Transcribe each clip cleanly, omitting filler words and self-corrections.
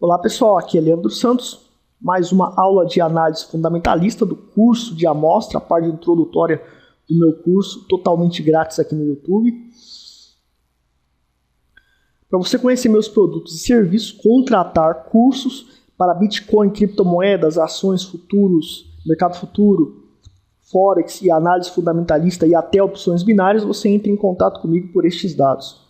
Olá pessoal, aqui é Leandro Santos, mais uma aula de análise fundamentalista do curso de amostra, a parte introdutória do meu curso, totalmente grátis aqui no YouTube. Para você conhecer meus produtos e serviços, contratar cursos para Bitcoin, criptomoedas, ações, futuros, mercado futuro, Forex e análise fundamentalista e até opções binárias, você entra em contato comigo por estes dados.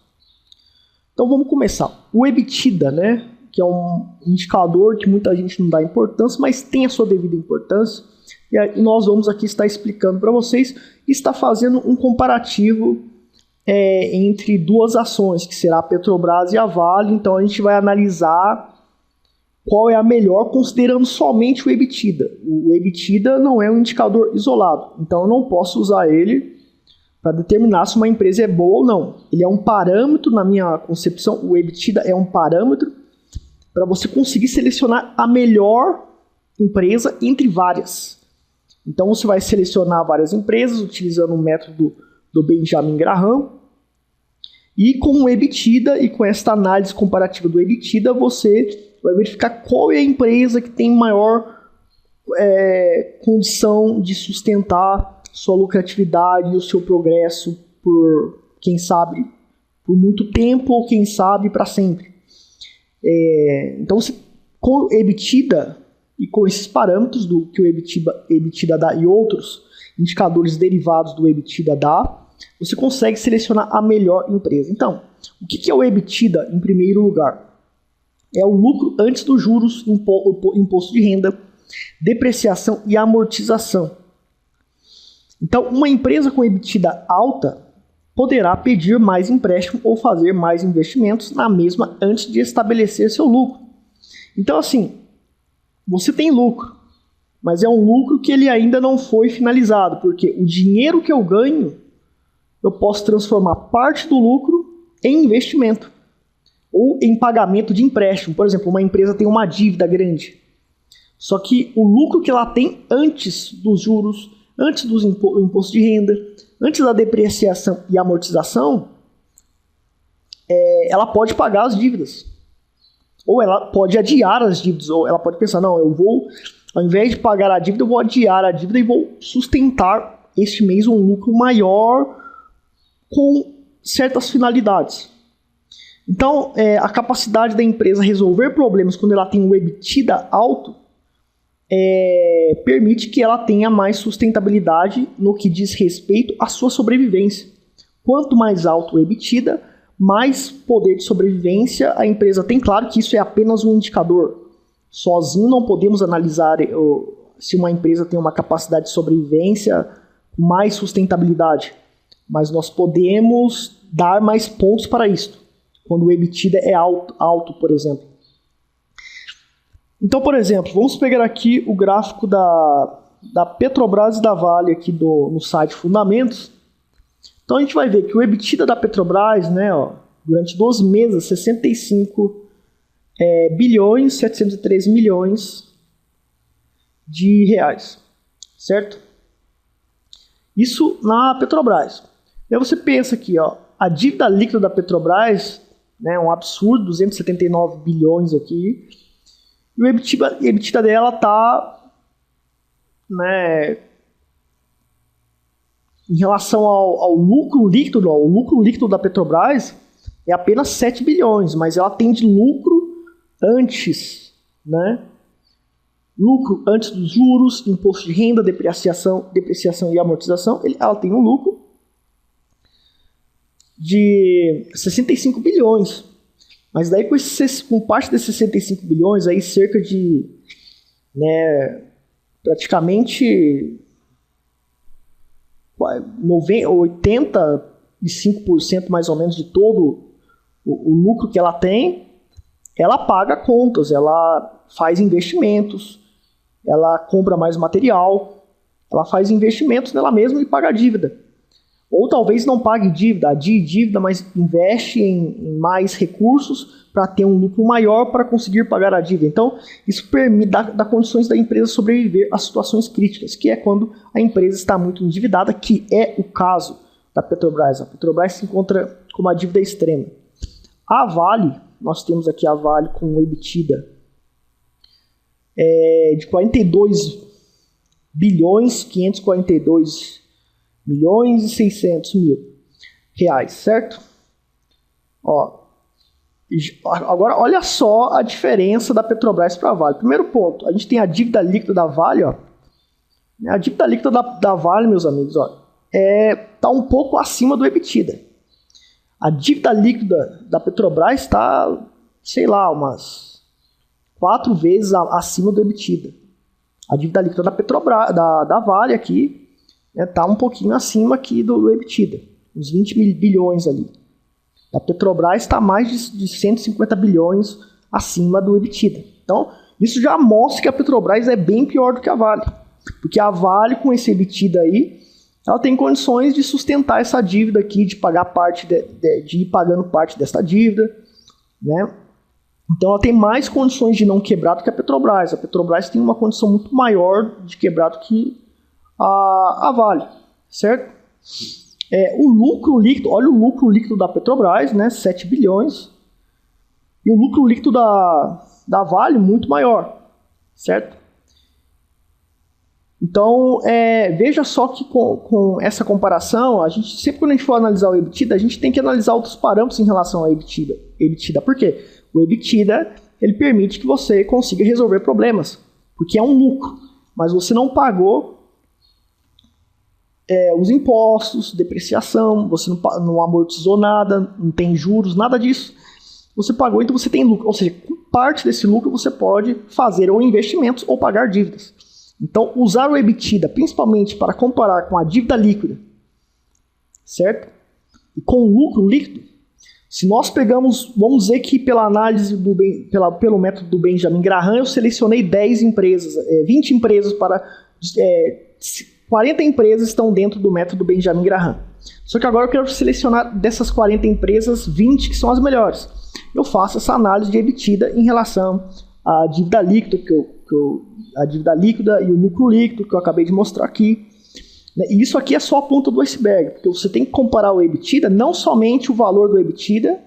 Então vamos começar. O EBITDA, né, que é um indicador que muita gente não dá importância, mas tem a sua devida importância. E nós vamos aqui estar explicando para vocês e estar fazendo um comparativo entre duas ações, que será a Petrobras e a Vale. Então a gente vai analisar qual é a melhor, considerando somente o EBITDA. O EBITDA não é um indicador isolado, então eu não posso usar ele para determinar se uma empresa é boa ou não. Ele é um parâmetro, na minha concepção, o EBITDA é um parâmetro para você conseguir selecionar a melhor empresa entre várias. Então você vai selecionar várias empresas utilizando o método do Benjamin Graham, e com o EBITDA e com esta análise comparativa do EBITDA, você vai verificar qual é a empresa que tem maior condição de sustentar sua lucratividade e o seu progresso por, quem sabe, por muito tempo ou quem sabe para sempre. Então, com o EBITDA e com esses parâmetros do que o EBITDA dá e outros indicadores derivados do EBITDA dá, você consegue selecionar a melhor empresa. Então, o que é o EBITDA em primeiro lugar? É o lucro antes dos juros, imposto de renda, depreciação e amortização. Então, uma empresa com EBITDA alta poderá pedir mais empréstimo ou fazer mais investimentos na mesma antes de estabelecer seu lucro. Então, assim, você tem lucro, mas é um lucro que ele ainda não foi finalizado, porque o dinheiro que eu ganho, eu posso transformar parte do lucro em investimento ou em pagamento de empréstimo. Por exemplo, uma empresa tem uma dívida grande, só que o lucro que ela tem antes dos juros, antes do imposto de renda, antes da depreciação e amortização, ela pode pagar as dívidas. Ou ela pode adiar as dívidas, ou ela pode pensar, não, eu vou, ao invés de pagar a dívida, eu vou adiar a dívida e vou sustentar este mês um lucro maior com certas finalidades. Então, a capacidade da empresa resolver problemas quando ela tem um EBITDA alto permite que ela tenha mais sustentabilidade no que diz respeito à sua sobrevivência. Quanto mais alto o EBITDA, mais poder de sobrevivência a empresa tem. Claro que isso é apenas um indicador. Sozinho não podemos analisar se uma empresa tem uma capacidade de sobrevivência com mais sustentabilidade, mas nós podemos dar mais pontos para isso, quando o EBITDA é alto, por exemplo. Então, por exemplo, vamos pegar aqui o gráfico da Petrobras e da Vale aqui no site Fundamentos. Então a gente vai ver que o EBITDA da Petrobras, né, durante 12 meses, 65 bilhões 703 milhões de reais, certo? Isso na Petrobras. Aí você pensa aqui, a dívida líquida da Petrobras, né, um absurdo, 279 bilhões aqui, e o EBITDA dela está, né, em relação ao lucro líquido, o lucro líquido da Petrobras é apenas 7 bilhões, mas ela tem de lucro antes, né? Lucro antes dos juros, imposto de renda, depreciação e amortização, ela tem um lucro de 65 bilhões. Mas daí com parte desses 65 bilhões, aí cerca de, né, praticamente 85% mais ou menos de todo o lucro que ela tem, ela paga contas, ela faz investimentos, ela compra mais material, ela faz investimentos nela mesma e paga a dívida. Ou talvez não pague dívida, adie dívida, mas investe em mais recursos para ter um lucro maior para conseguir pagar a dívida. Então, isso permite dar condições da empresa sobreviver a situações críticas, que é quando a empresa está muito endividada, que é o caso da Petrobras. A Petrobras se encontra com uma dívida extrema. A Vale, nós temos aqui a Vale com o EBITDA de 42 bilhões 542 milhões e 600 mil reais, certo? Ó, agora olha só a diferença da Petrobras para a Vale. Primeiro ponto, a gente tem a dívida líquida da Vale, ó. A dívida líquida da Vale, meus amigos, ó, tá um pouco acima do EBITDA. A dívida líquida da Petrobras está, sei lá, umas 4 vezes acima do EBITDA. A dívida líquida da Petrobras, da Vale aqui, está um pouquinho acima aqui do EBITDA, uns 20 bilhões ali. A Petrobras está mais de 150 bilhões acima do EBITDA. Então, isso já mostra que a Petrobras é bem pior do que a Vale. Porque a Vale, com esse EBITDA aí, ela tem condições de sustentar essa dívida aqui, de pagar parte de ir pagando parte dessa dívida, né? Então ela tem mais condições de não quebrar do que a Petrobras. A Petrobras tem uma condição muito maior de quebrar do que a Vale, certo? O lucro líquido, olha o lucro líquido da Petrobras, né, 7 bilhões, e o lucro líquido da Vale muito maior, certo? Então, veja só que com essa comparação, sempre quando a gente for analisar o EBITDA, a gente tem que analisar outros parâmetros em relação ao EBITDA. Por quê? O EBITDA, ele permite que você consiga resolver problemas, porque é um lucro, mas você não pagou os impostos, depreciação, você não amortizou nada, não tem juros, nada disso. Você pagou, então você tem lucro. Ou seja, com parte desse lucro você pode fazer ou investimentos ou pagar dívidas. Então, usar o EBITDA, principalmente para comparar com a dívida líquida, certo? E com o lucro líquido, se nós pegamos, vamos dizer que pela análise, pelo método do Benjamin Graham, eu selecionei 10 empresas, 20 empresas para... 40 empresas estão dentro do método Benjamin Graham. Só que agora eu quero selecionar dessas 40 empresas, 20 que são as melhores. Eu faço essa análise de EBITDA em relação à dívida líquida, a dívida líquida e o lucro líquido que eu acabei de mostrar aqui. E isso aqui é só a ponta do iceberg, porque você tem que comparar o EBITDA, não somente o valor do EBITDA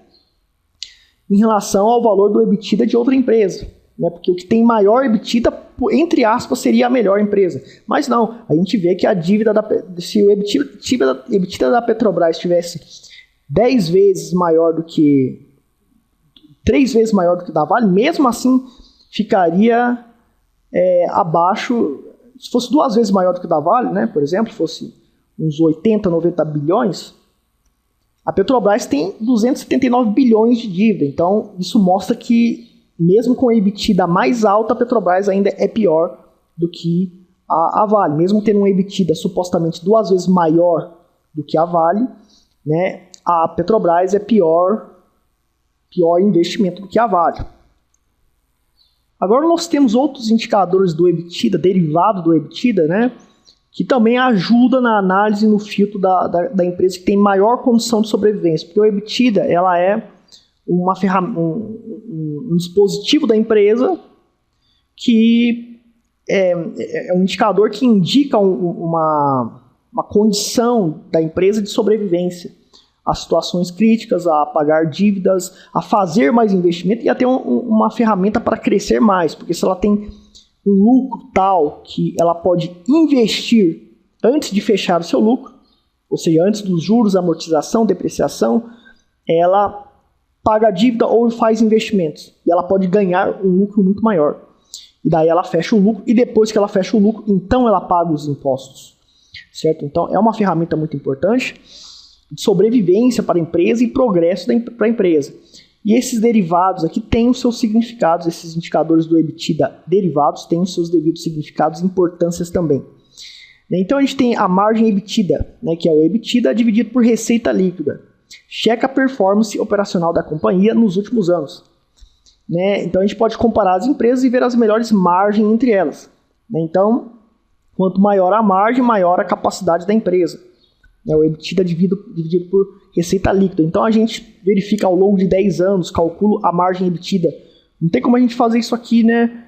em relação ao valor do EBITDA de outra empresa. Porque o que tem maior EBITDA, entre aspas, seria a melhor empresa. Mas não, a gente vê que a dívida se o EBITDA da Petrobras estivesse 10 vezes maior do que 3 vezes maior do que da Vale, mesmo assim ficaria abaixo. Se fosse 2 vezes maior do que da Vale, né, por exemplo, fosse uns 80, 90 bilhões, a Petrobras tem 279 bilhões de dívida. Então, isso mostra que mesmo com a EBITDA mais alta, a Petrobras ainda é pior do que a Vale. Mesmo tendo um EBITDA supostamente 2 vezes maior do que a Vale, né, a Petrobras é pior investimento do que a Vale. Agora nós temos outros indicadores do EBITDA, derivado do EBITDA, né, que também ajuda na análise no filtro da empresa que tem maior condição de sobrevivência. Porque o EBITDA ela é um dispositivo da empresa que é um indicador que indica uma condição da empresa de sobrevivência a situações críticas, a pagar dívidas, a fazer mais investimento e a ter uma ferramenta para crescer mais, porque se ela tem um lucro tal que ela pode investir antes de fechar o seu lucro, ou seja, antes dos juros, amortização, depreciação, ela paga a dívida ou faz investimentos. E ela pode ganhar um lucro muito maior. E daí ela fecha o lucro. E depois que ela fecha o lucro, então ela paga os impostos. Certo? Então é uma ferramenta muito importante de sobrevivência para a empresa e progresso para a empresa. E esses derivados aqui têm os seus significados. Esses indicadores do EBITDA derivados têm os seus devidos significados e importâncias também. Então a gente tem a margem EBITDA, né, que é o EBITDA dividido por receita líquida. Checa a performance operacional da companhia nos últimos anos. Né? Então a gente pode comparar as empresas e ver as melhores margens entre elas. Né? Então, quanto maior a margem, maior a capacidade da empresa. Né? O EBITDA dividido por receita líquida. Então a gente verifica ao longo de 10 anos, calcula a margem EBITDA. Não tem como a gente fazer isso aqui, né?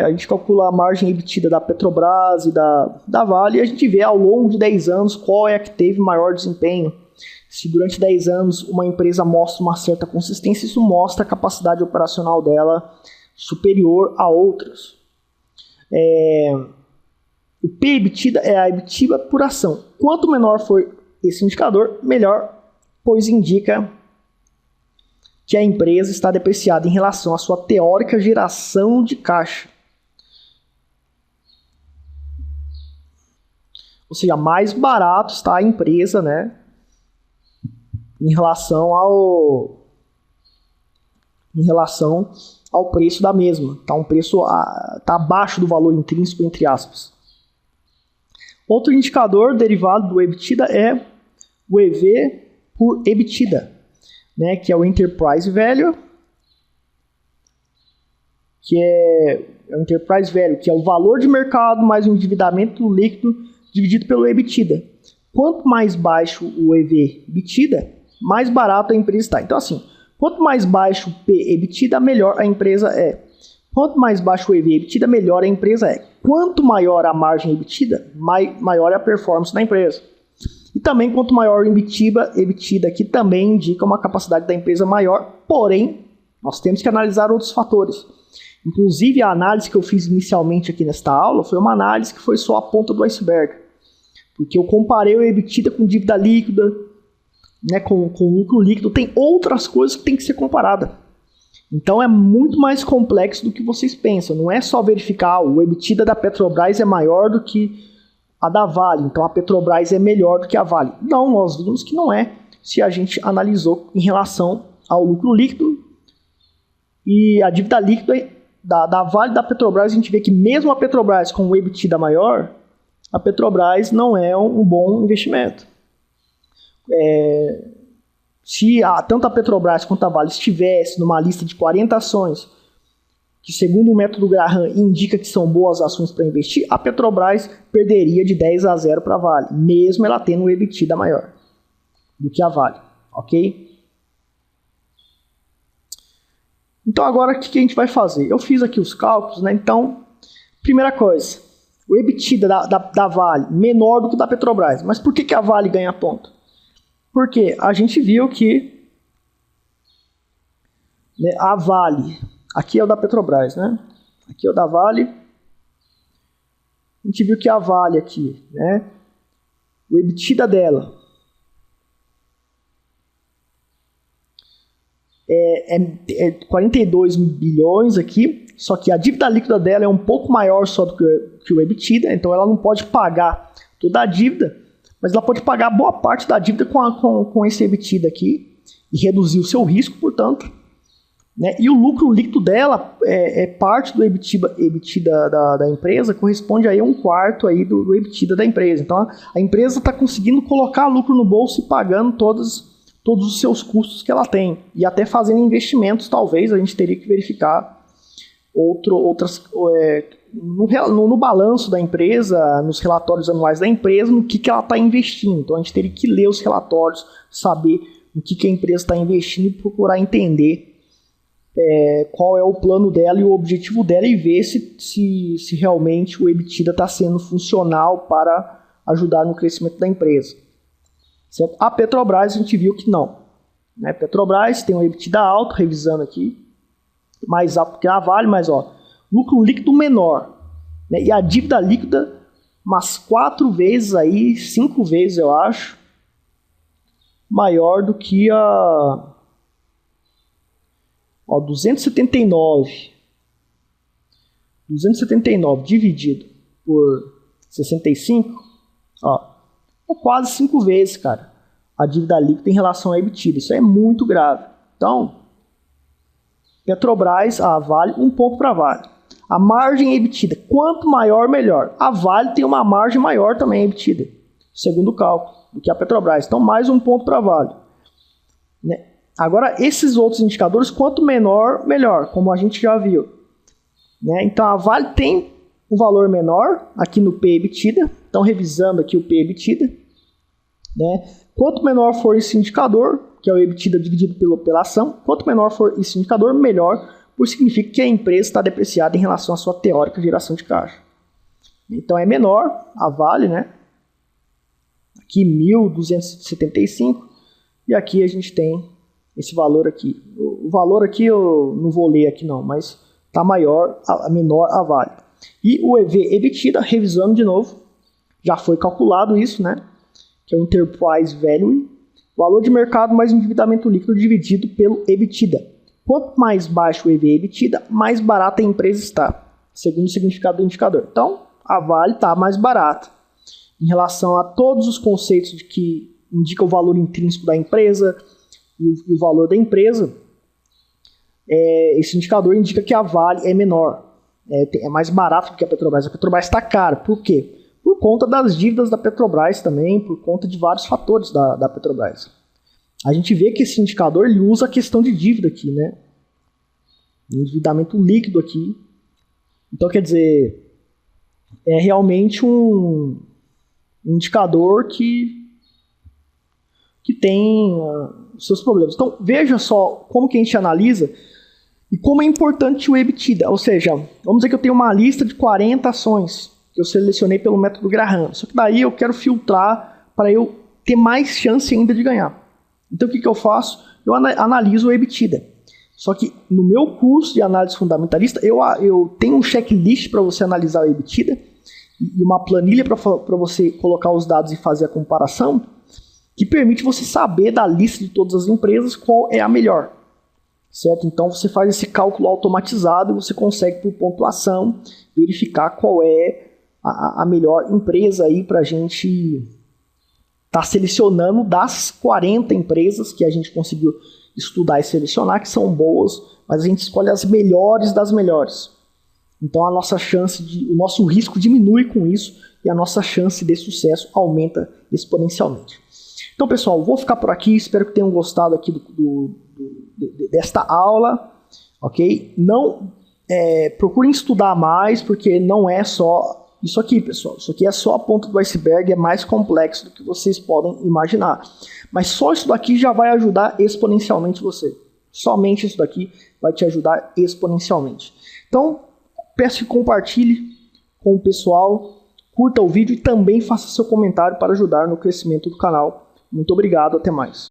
A gente calcula a margem EBITDA da Petrobras e da Vale e a gente vê ao longo de 10 anos qual é a que teve maior desempenho. Se durante 10 anos uma empresa mostra uma certa consistência, isso mostra a capacidade operacional dela superior a outras. O P/EBITDA é a EBITDA por ação. Quanto menor for esse indicador, melhor, pois indica que a empresa está depreciada em relação à sua teórica geração de caixa. Ou seja, mais barato está a empresa, né, em relação ao preço da mesma. Tá um preço tá abaixo do valor intrínseco, entre aspas. Outro indicador derivado do EBITDA é o EV por EBITDA, né, que é o Enterprise Value, que é o Enterprise Value, que é o valor de mercado mais o endividamento líquido dividido pelo EBITDA. Quanto mais baixo o EV/EBITDA, mais barato a empresa está. Então, assim, quanto mais baixo o P/EBITDA, melhor a empresa é. Quanto mais baixo o EV/EBITDA, melhor a empresa é. Quanto maior a margem EBITDA, maior é a performance da empresa. E também, quanto maior o EBITDA aqui também indica uma capacidade da empresa maior, porém, nós temos que analisar outros fatores. Inclusive, a análise que eu fiz inicialmente aqui nesta aula foi uma análise que foi só a ponta do iceberg. Porque eu comparei o EBITDA com dívida líquida, né, com lucro líquido. Tem outras coisas que tem que ser comparada. Então é muito mais complexo do que vocês pensam. Não é só verificar o EBITDA da Petrobras é maior do que a da Vale, então a Petrobras é melhor do que a Vale. Não, nós vimos que não é, se a gente analisou em relação ao lucro líquido e a dívida líquida da Vale e da Petrobras. A gente vê que mesmo a Petrobras com o EBITDA maior, a Petrobras não é um bom investimento. Se tanto a Petrobras quanto a Vale estivesse numa lista de 40 ações, que segundo o método Graham indica que são boas ações para investir, a Petrobras perderia de 10-0 para a Vale, mesmo ela tendo um EBITDA maior do que a Vale, ok? Então agora o que a gente vai fazer? Eu fiz aqui os cálculos, né? Então, primeira coisa, o EBITDA da Vale menor do que da Petrobras. Mas por que a Vale ganha ponto? Porque a gente viu que, né, a Vale, aqui é o da Petrobras, né? Aqui é o da Vale. A gente viu que a Vale aqui, né, o EBITDA dela é 42 bilhões aqui, só que a dívida líquida dela é um pouco maior só do que o EBITDA, então ela não pode pagar toda a dívida, mas ela pode pagar boa parte da dívida com esse EBITDA aqui e reduzir o seu risco, portanto. Né? E o lucro líquido dela é parte do EBITDA da empresa, corresponde aí a 1/4 aí do EBITDA da empresa. Então a empresa está conseguindo colocar lucro no bolso e pagando todos os seus custos que ela tem. E até fazendo investimentos, talvez, a gente teria que verificar no balanço da empresa, nos relatórios anuais da empresa, no que ela está investindo. Então a gente teria que ler os relatórios, saber no que a empresa está investindo e procurar entender qual é o plano dela e o objetivo dela e ver se realmente o EBITDA está sendo funcional para ajudar no crescimento da empresa. Certo? A Petrobras a gente viu que não. Né? Petrobras tem um EBITDA alto, revisando aqui, mais alto que a Vale, mas lucro líquido menor. Né? E a dívida líquida umas 4 vezes aí, 5 vezes eu acho, maior do que a 279 dividido por 65, é quase 5 vezes, cara, a dívida líquida em relação ao EBITDA. Isso é muito grave. Então, Petrobras, a Vale, 1 ponto para a Vale. A margem EBITDA, quanto maior, melhor. A Vale tem uma margem maior também, EBITDA, segundo o cálculo, do que a Petrobras. Então, mais 1 ponto para a Vale. Né? Agora, esses outros indicadores, quanto menor, melhor, como a gente já viu. Né? Então, a Vale tem um valor menor aqui no P/EBITDA. Então, revisando aqui o P/EBITDA. Né? Quanto menor for esse indicador, que é o EBITDA dividido pela ação, quanto menor for esse indicador, melhor, por significa que a empresa está depreciada em relação à sua teórica geração de caixa. Então, é menor a Vale, né? Aqui 1.275, e aqui a gente tem esse valor aqui. O valor aqui eu não vou ler aqui não, mas está menor a Vale. E o EV/EBITDA, revisando de novo, já foi calculado isso, né? Que é o Enterprise Value, valor de mercado mais endividamento líquido dividido pelo EBITDA. Quanto mais baixo o EV/EBITDA, mais barata a empresa está, segundo o significado do indicador. Então, a Vale está mais barata. Em relação a todos os conceitos de que indicam o valor intrínseco da empresa e o valor da empresa, esse indicador indica que a Vale é menor, é mais barato do que a Petrobras. A Petrobras está cara. Por quê? Por conta das dívidas da Petrobras também, por conta de vários fatores da Petrobras. A gente vê que esse indicador ele usa a questão de dívida aqui, né? Endividamento líquido aqui. Então, quer dizer, é realmente um indicador que tem os seus problemas. Então, veja só como que a gente analisa e como é importante o EBITDA. Ou seja, vamos dizer que eu tenho uma lista de 40 ações que eu selecionei pelo método Graham. Só que daí eu quero filtrar para eu ter mais chance ainda de ganhar. Então, o que eu faço? Eu analiso o EBITDA. Só que no meu curso de análise fundamentalista, eu tenho um checklist para você analisar o EBITDA e uma planilha para você colocar os dados e fazer a comparação, que permite você saber da lista de todas as empresas qual é a melhor. Certo? Então você faz esse cálculo automatizado e você consegue, por pontuação, verificar qual é a melhor empresa aí para a gente estar selecionando das 40 empresas que a gente conseguiu estudar e selecionar, que são boas, mas a gente escolhe as melhores das melhores. Então a nossa o nosso risco diminui com isso e a nossa chance de sucesso aumenta exponencialmente. Então, pessoal, vou ficar por aqui. Espero que tenham gostado aqui desta aula, ok? Não procurem estudar mais, porque não é só isso aqui, pessoal. Isso aqui é só a ponta do iceberg, é mais complexo do que vocês podem imaginar. Mas só isso daqui já vai ajudar exponencialmente você. Somente isso daqui vai te ajudar exponencialmente. Então, peço que compartilhe com o pessoal, curta o vídeo e também faça seu comentário para ajudar no crescimento do canal. Muito obrigado, até mais.